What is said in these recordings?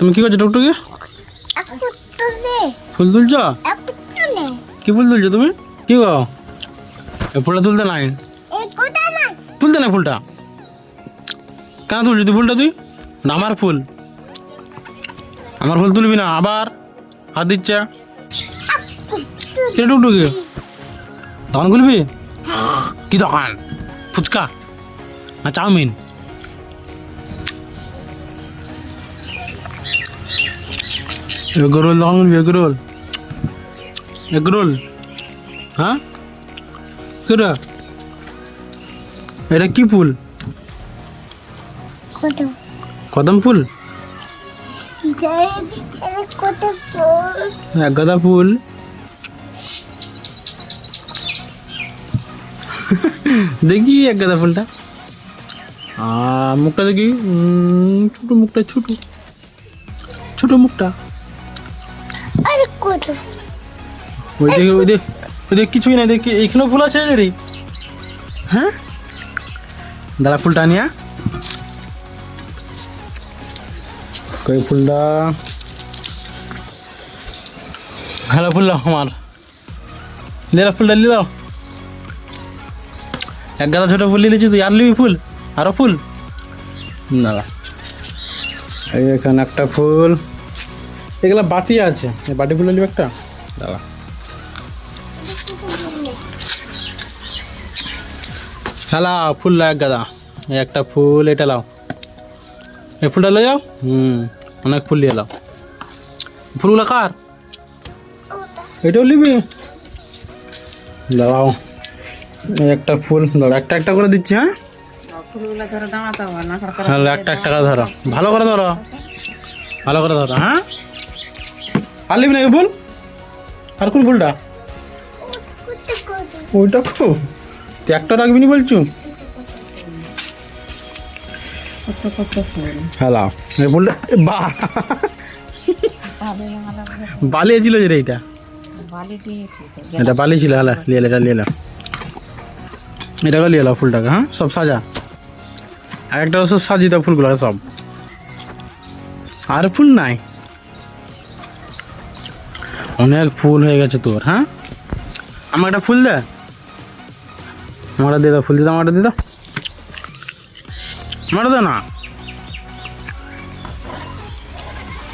তুমি কি করছো টুকটুকি? ফুল তুলছো? কি ফুল তুলছো তুমি? কি গো এই ফুলটা তুলতে নাই, তুলতে নাই ফুলটা কেন তুলছো তুই ফুলটা? তুই না আমার ফুল, আমার ফুল তুলবি না, আবার হাত দিচ্ছে কে টুকটুকি? দোকান খুলবি? কি দোকান? ফুচকা না চাউমিন? এগরোল দোকান খুলবি? Egg roll, egg roll? হ্যাঁ কেটা? এটা কি ফুল? কদম ফুল? এক গাদা ফুল। দেখি এক গাদা ফুলটা, মুখটা দেখি, ছোট মুখটা, ছোট ছোট মুখটা। ওই দেখি, ওই দেখ, ওই দেখ কিছুই নাই, দেখি এইখানেও ফুল আছে রে। হ্যাঁ দাঁড়া ফুলটা নিয়া, কই ফুলটা? হ্যালো ফুলটা আমার লীলা, ফুলটা নিয়ে দাও। এক গাদা ছোট ফুল নিয়েছি তুই, আর নিবি ফুল? আরো ফুল দাঁড়া, এই এখানে একটা ফুল, এগুলা বাটি আছে, এই বাটি ফুল নিবি একটা, দাঁড়া। হ্যালো ফুল এক গাদা, এই একটা ফুল, এটা লাও, এই ফুলটা লে যাও। অনেক ফুল নিয়ে লাও। ফুলগুলো কার? এটাও নিবি? দাঁড়াও, এই একটা ফুল ধরো, একটা একটা করে দিচ্ছি। হ্যাঁ হ্যালো একটা একটা করে ধরো, ভালো করে ধরো, ভালো করে ধরো। হ্যাঁ আর নিবি না এই ফুল? আর কোন ফুলটা? ওইটা খুব, তুই একটা রাখবি নি বলছু? হ্যালো এই ফুলটা বালি ছিল যে এইটা, এটা বালি ছিল। হ্যালো লিয়ে এটা নিয়ে এলাম, এটাকে নিয়ে এলাম ফুলটাকে। হ্যাঁ সব সাজা, এক একটা সব সাজিয়ে দাও ফুলগুলো সব। আর ফুল নাই, অনেক ফুল হয়ে গেছে তোর। হ্যাঁ আমার একটা ফুল দে, আমারটা দিয়ে দাও, ফুল দিয়ে দাও, আমারটা দিয়ে দাও, আমারটা দে না।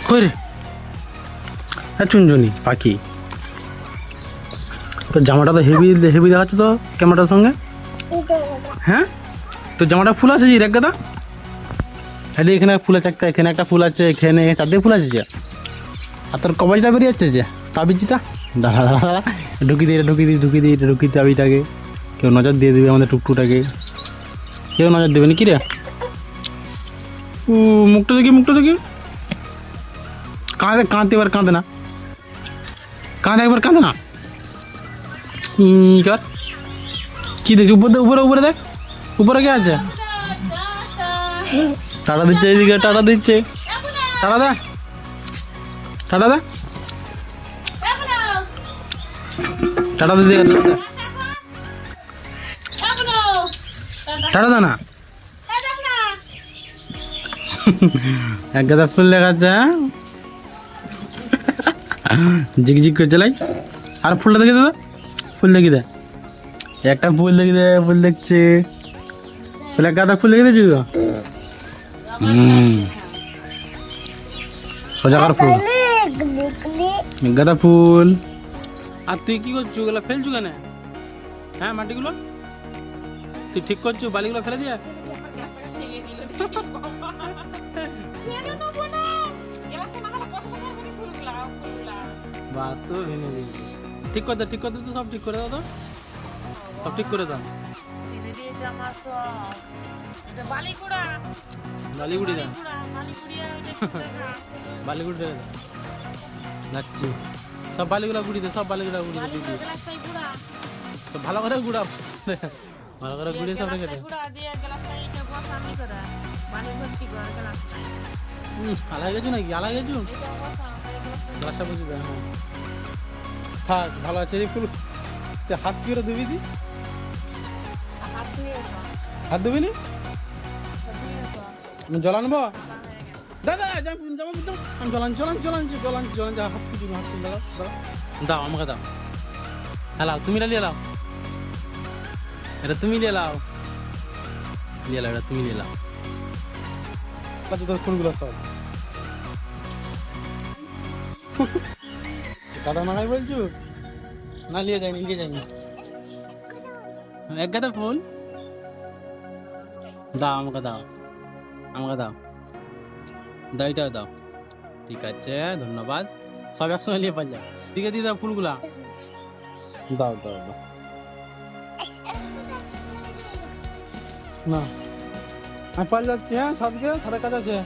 কই রে চুনচুনি পাখি, তোর জামাটা তো হেভি হেভি দেখাচ্ছে তো ক্যামেরার সঙ্গে। হ্যাঁ তোর জামাটা ফুল আছে যে এক গাদা, খালি এখানে ফুল আছে একটা, এখানে একটা ফুল আছে, এখানে চারটে ফুল আছে যে, আর তোর কবাজটা বেরিয়ে যাচ্ছে যে তাবিজটা। দাঁড়া দাঁড়া দাঁড়া, ঢুকি দিয়ে ঢুকি দিই, ঢুকি দিই, ঢুকি তাবিজটাকে। কেউ নজর দিয়ে দেবে আমাদের টুকটুটাকে, কেউ নজর দেবে না কি রে? মুখটা দেখি, মুখটা দেখি, কাঁদে, কাঁদতে এবার কাঁদে না, কাঁদে একবার, কাঁদে না। কর কি দেখছি? উপর দেখ, উপরে, উপরে দেখ, উপরে কে আছে? টাটা দিচ্ছে এইদিকে, টাটা দিচ্ছে, টাটা দে, টাটা দে, টাটা দিদি, টাটা দে না। এক গাদা ফুল দেখাচ্ছে, জিগজিগ করে চালাই। আর ফুলটা দেখি দাদা, ফুল দেখি দে, একটা ফুল দেখি দে, ফুল দেখছে, এক গাদা ফুল দেখে দিচ্ছি তো। সোজাকার ফুল, গাঁদা ফুল। আর তুই কি করছো? ওগুলো ফেলছু কেন? হ্যাঁ মাটিগুলো তুই ঠিক করছো, বালিগুলো ফেলে দিয়ে। বাস তো ঠিক করে দাও, ঠিক করে দাও তো, সব ঠিক করে দাও তো, সব ঠিক করে দাও। বালিগুড়ি দাও, বালিগুড়ি দাও, যাচ্ছি সব বালিগুলা গুড়ি দে, সব বালিগুলা গুড়ি দে, সব ভালো করে গুড়া, ভালো করে গুড়িয়ে সব রেখে দে। আলাদা গেছো নাকি? আলাদা গেছো, গ্লাসটা বুঝি দেয়। হ্যাঁ থাক, ভালো আছে। এই ফুল হাত কি করে ধুবি? দি হাত ধুবি নি? জল আনবো? দাদা চলান হাত তুলি দাদা দাও আমাকে দাও। হ্যাঁ তুমি নিয়ে লাও, এটা তুমি নিয়ে লাও, এটা তুমি নিয়ে লাও। তোর ফুলগুলো সব দাদা মানাই বলছো না, নিয়ে যায়নি এক গাদা ফুল দাও, আমাকে দাও দাও, এটাও দাও। ঠিক আছে ধন্যবাদ, সব একসঙ্গে নিয়ে পাল যাও। ঠিক আছে দিয়ে দাও ফুলগুলা, দাও না আমি পাল যাচ্ছি। হ্যাঁ ছাদকে ছাদের কাজ আছে।